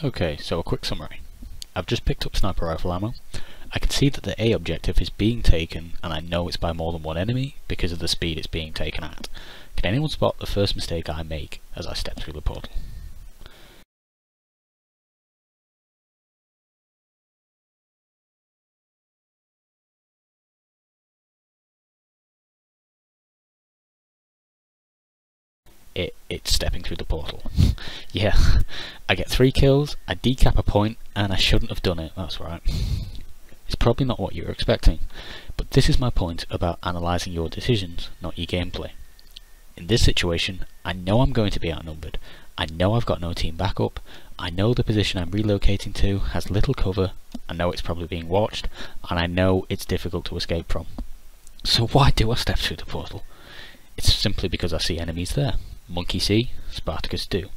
Okay, so a quick summary. I've just picked up sniper rifle ammo. I can see that the A objective is being taken, and I know it's by more than one enemy because of the speed it's being taken at. Can anyone spot the first mistake I make as I step through the portal? It's stepping through the portal. Yeah, I get 3 kills, I decap a point, and I shouldn't have done it, that's right. It's probably not what you were expecting, but this is my point about analysing your decisions, not your gameplay. In this situation, I know I'm going to be outnumbered, I know I've got no team backup, I know the position I'm relocating to has little cover, I know it's probably being watched, and I know it's difficult to escape from. So why do I step through the portal? It's simply because I see enemies there. Monkey see, Spartacus do.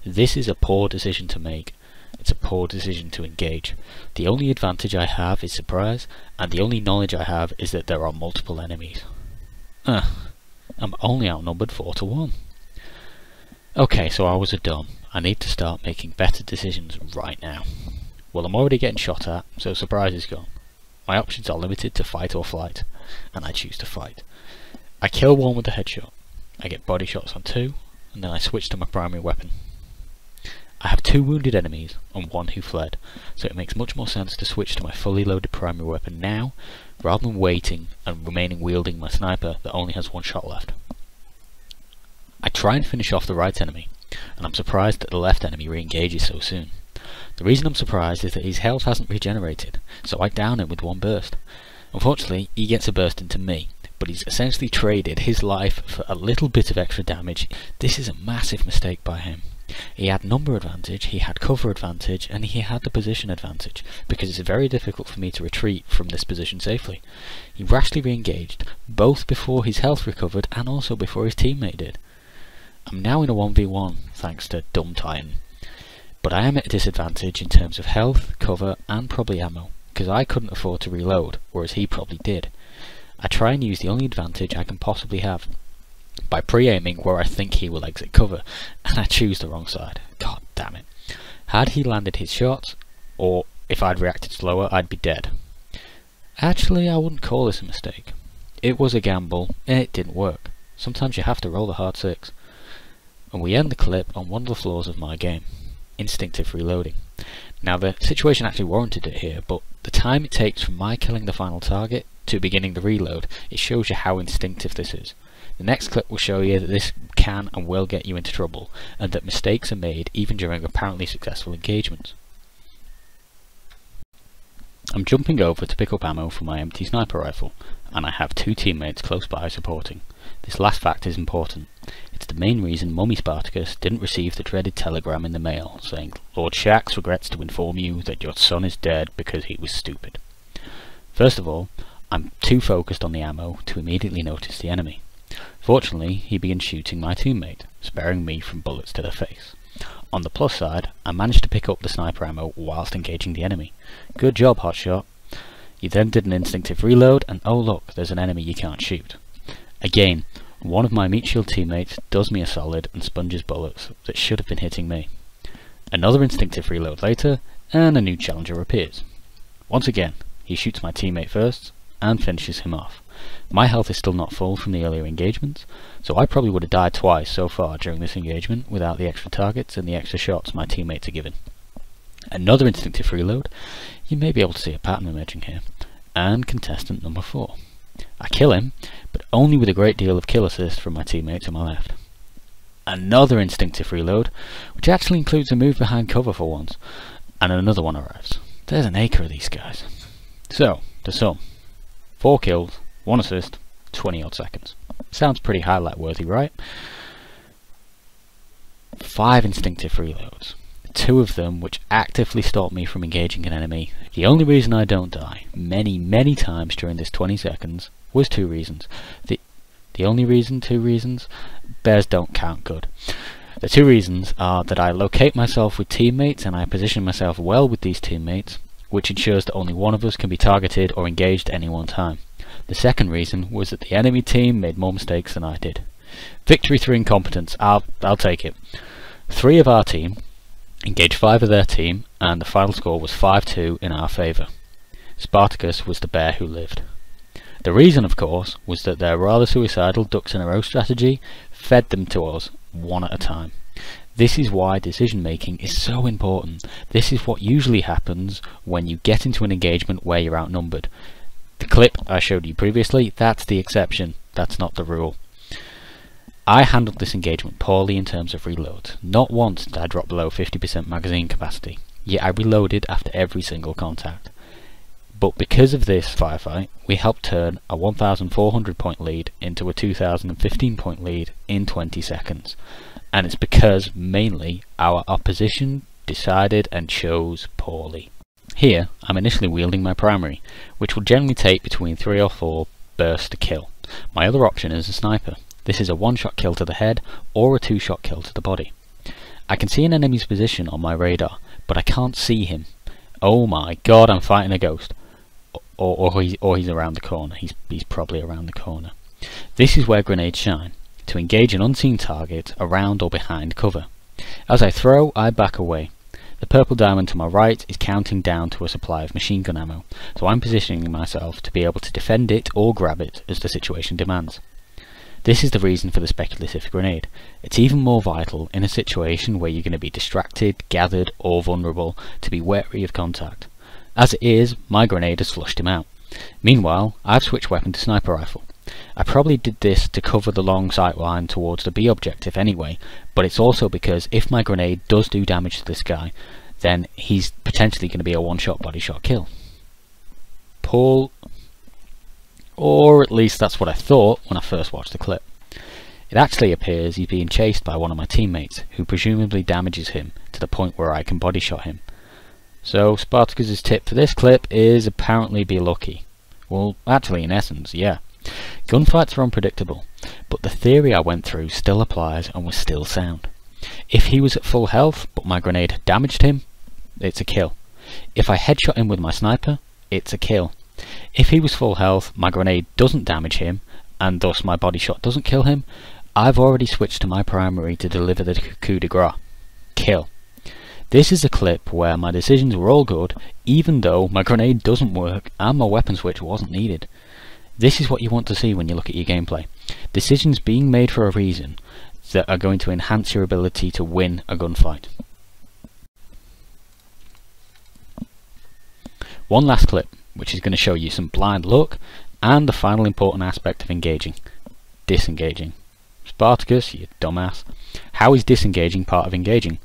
This is a poor decision to make. It's a poor decision to engage. The only advantage I have is surprise, and the only knowledge I have is that there are multiple enemies. I'm only outnumbered 4 to 1. Okay, so hours are done. I need to start making better decisions right now. Well, I'm already getting shot at, so surprise is gone. My options are limited to fight or flight, and I choose to fight. I kill one with a headshot. I get body shots on 2, and then I switch to my primary weapon. I have 2 wounded enemies and 1 who fled, so it makes much more sense to switch to my fully loaded primary weapon now, rather than waiting and remaining wielding my sniper that only has 1 shot left. I try and finish off the right enemy, and I'm surprised that the left enemy re-engages so soon. The reason I'm surprised is that his health hasn't regenerated, so I down him with 1 burst. Unfortunately, he gets a burst into me, but he's essentially traded his life for a little bit of extra damage. This is a massive mistake by him. He had number advantage, he had cover advantage, and he had the position advantage, because it's very difficult for me to retreat from this position safely. He rashly re-engaged, both before his health recovered and also before his teammate did. I'm now in a 1v1, thanks to dumb Titan. But I am at a disadvantage in terms of health, cover, and probably ammo, because I couldn't afford to reload, whereas he probably did. I try and use the only advantage I can possibly have, by pre-aiming where I think he will exit cover, and I choose the wrong side. God damn it. Had he landed his shots, or if I'd reacted slower, I'd be dead. Actually, I wouldn't call this a mistake. It was a gamble, and it didn't work. Sometimes you have to roll the hard 6. And we end the clip on one of the flaws of my game, instinctive reloading. Now the situation actually warranted it here, but the time it takes from my killing the final target to beginning the reload, it shows you how instinctive this is. The next clip will show you that this can and will get you into trouble, and that mistakes are made even during apparently successful engagements. I'm jumping over to pick up ammo for my empty sniper rifle, and I have 2 teammates close by supporting. This last fact is important. It's the main reason Mummy Spartacus didn't receive the dreaded telegram in the mail saying, "Lord Shax regrets to inform you that your son is dead because he was stupid." First of all, I'm too focused on the ammo to immediately notice the enemy. Fortunately, he begins shooting my teammate, sparing me from bullets to the face. On the plus side, I managed to pick up the sniper ammo whilst engaging the enemy. Good job, hotshot. You then did an instinctive reload, and oh look, there's an enemy you can't shoot. Again, one of my meat shield teammates does me a solid and sponges bullets that should have been hitting me. Another instinctive reload later, and a new challenger appears. Once again, he shoots my teammate first, and finishes him off. My health is still not full from the earlier engagements, so I probably would have died twice so far during this engagement without the extra targets and the extra shots my teammates are given. Another instinctive reload, you may be able to see a pattern emerging here, and contestant number 4. I kill him, but only with a great deal of kill assist from my teammate to my left. Another instinctive reload, which actually includes a move behind cover for once, and another one arrives. There's an acre of these guys. So, the sum. 4 kills, 1 assist, 20 odd seconds. Sounds pretty highlight worthy, right? 5 instinctive reloads. 2 of them which actively stop me from engaging an enemy. The only reason I don't die, many times during this 20 seconds, was 2 reasons. The only reason, 2 reasons, bears don't count good. The 2 reasons are that I locate myself with teammates and I position myself well with these teammates, which ensures that only one of us can be targeted or engaged at any one time. The second reason was that the enemy team made more mistakes than I did. Victory through incompetence, I'll take it. 3 of our team, engaged 5 of their team, and the final score was 5-2 in our favour. Spartacus was the bear who lived. The reason, of course, was that their rather suicidal ducks in a row strategy fed them to us one at a time. This is why decision making is so important. This is what usually happens when you get into an engagement where you're outnumbered. The clip I showed you previously, that's the exception, that's not the rule. I handled this engagement poorly in terms of reloads. Not once did I drop below 50% magazine capacity, yet I reloaded after every single contact. But because of this firefight, we helped turn a 1,400 point lead into a 2,015 point lead in 20 seconds. And it's because, mainly, our opposition decided and chose poorly. Here, I'm initially wielding my primary, which will generally take between 3 or 4 bursts to kill. My other option is a sniper. This is a 1-shot kill to the head, or a 2-shot kill to the body. I can see an enemy's position on my radar, but I can't see him. Oh my god, I'm fighting a ghost. Or he's around the corner. He's probably around the corner. This is where grenades shine, to engage an unseen target around or behind cover. As I throw, I back away. The purple diamond to my right is counting down to a supply of machine gun ammo, so I'm positioning myself to be able to defend it or grab it as the situation demands. This is the reason for the speculative grenade. It's even more vital in a situation where you're going to be distracted, gathered or vulnerable to be wary of contact. As it is, my grenade has flushed him out. Meanwhile, I've switched weapon to sniper rifle. I probably did this to cover the long sight line towards the B objective anyway, but it's also because if my grenade does do damage to this guy, then he's potentially going to be a 1-shot body shot kill. Pull, or at least that's what I thought when I first watched the clip. It actually appears he's being chased by one of my teammates, who presumably damages him to the point where I can body shot him. So Spartacus's tip for this clip is apparently be lucky. Well, actually in essence, yeah. Gunfights are unpredictable, but the theory I went through still applies and was still sound. If he was at full health, but my grenade had damaged him, it's a kill. If I headshot him with my sniper, it's a kill. If he was full health, my grenade doesn't damage him, and thus my body shot doesn't kill him, I've already switched to my primary to deliver the coup de grace. Kill. This is a clip where my decisions were all good, even though my grenade doesn't work and my weapon switch wasn't needed. This is what you want to see when you look at your gameplay. Decisions being made for a reason that are going to enhance your ability to win a gunfight. One last clip, which is going to show you some blind luck and the final important aspect of engaging. Disengaging. Spartacus, you dumbass. How is disengaging part of engaging?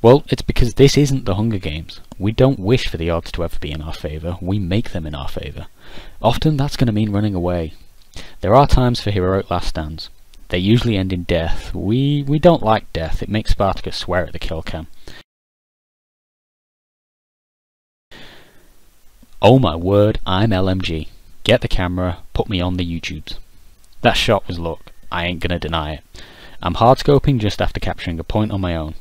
Well, it's because this isn't the Hunger Games. We don't wish for the odds to ever be in our favour, we make them in our favour. Often that's going to mean running away. There are times for heroic last stands. They usually end in death. We don't like death, it makes Spartacus swear at the kill cam. Oh my word, I'm LMG. Get the camera, put me on the YouTubes. That shot was luck, I ain't gonna deny it. I'm hardscoping just after capturing a point on my own.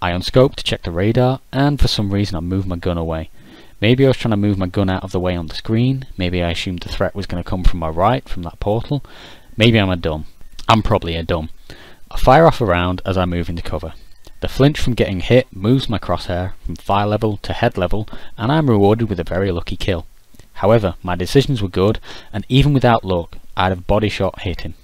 I unscoped to check the radar, and for some reason I moved my gun away. Maybe I was trying to move my gun out of the way on the screen, maybe I assumed the threat was going to come from my right, from that portal. Maybe I'm a dumb. I'm probably a dumb. I fire off a round as I move into cover. The flinch from getting hit moves my crosshair from fire level to head level, and I'm rewarded with a very lucky kill. However, my decisions were good, and even without luck, I'd have body shot hit him.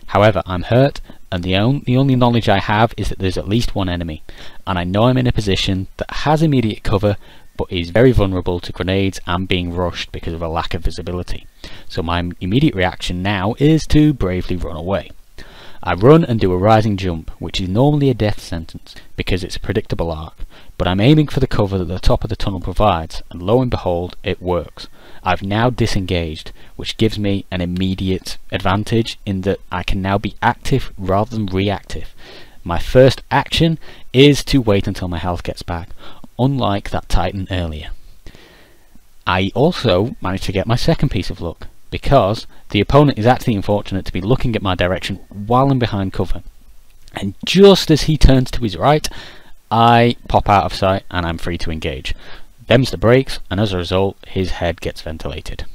However, I'm hurt, and the only knowledge I have is that there's at least one enemy, and I know I'm in a position that has immediate cover, but is very vulnerable to grenades and being rushed because of a lack of visibility. So my immediate reaction now is to bravely run away. I run and do a rising jump, which is normally a death sentence, because it's a predictable arc, but I'm aiming for the cover that the top of the tunnel provides, and lo and behold, it works. I've now disengaged, which gives me an immediate advantage in that I can now be active rather than reactive. My first action is to wait until my health gets back, unlike that Titan earlier. I also managed to get my second piece of luck, because the opponent is actually unfortunate to be looking at my direction while I'm behind cover. And just as he turns to his right, I pop out of sight and I'm free to engage. Them's the brakes, and as a result, his head gets ventilated.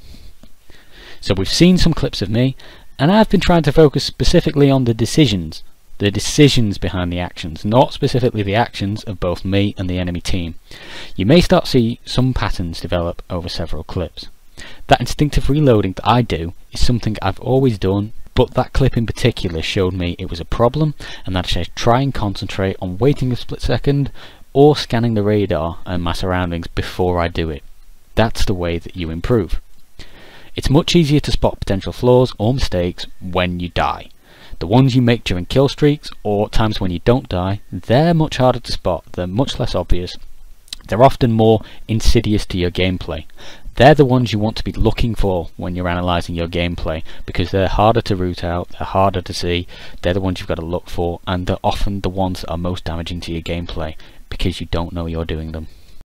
So we've seen some clips of me, and I've been trying to focus specifically on the decisions the decisions behind the actions, not specifically the actions of both me and the enemy team. You may start to see some patterns develop over several clips. That instinctive reloading that I do is something I've always done, but that clip in particular showed me it was a problem, and that I should try and concentrate on waiting a split second or scanning the radar and my surroundings before I do it. That's the way that you improve. It's much easier to spot potential flaws or mistakes when you die. The ones you make during kill streaks or times when you don't die, they're much harder to spot, they're much less obvious, they're often more insidious to your gameplay. They're the ones you want to be looking for when you're analysing your gameplay, because they're harder to root out, they're harder to see, they're the ones you've got to look for, and they're often the ones that are most damaging to your gameplay because you don't know you're doing them.